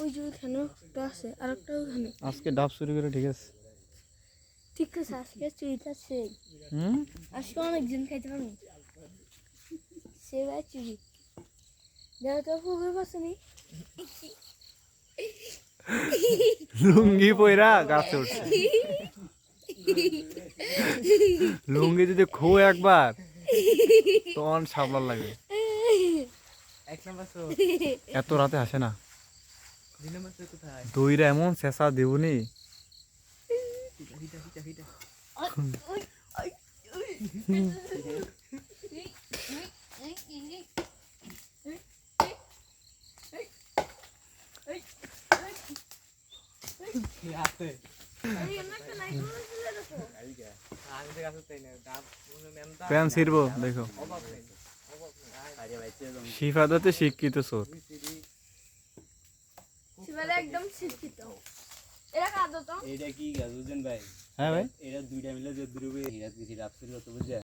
ওই যে ওইখানে একটা আছে আর একটা ওইখানে। আজকে ডাব চুরি করে ঠিক আছে। ঠিক আছে আজকে চুরিটা সেই আজকে অনেকদিন খাইতে পারবো সে ভাই চুরি দেখো তো পুকুর পাশে নেই লুঙ্গি পয়রা গাছে উঠছে। লুঙ্গি যদি খো একবার তখন সাবলার লাগে। এত রাতে আসে না দইরা এমন চেঁচা দেবনি। প্যান ছিড়বো দেখো। শিফাদাতে শিক্ষিত চোর। একদম শিক্ষিত এরা কাঁদো তো এটা কি গাছ বুঝছেন ভাই? হ্যাঁ ভাই এটা দুইটা মিলে যে দুরুবে হিরাত গেছি রাত ছিল তো বুঝছেন।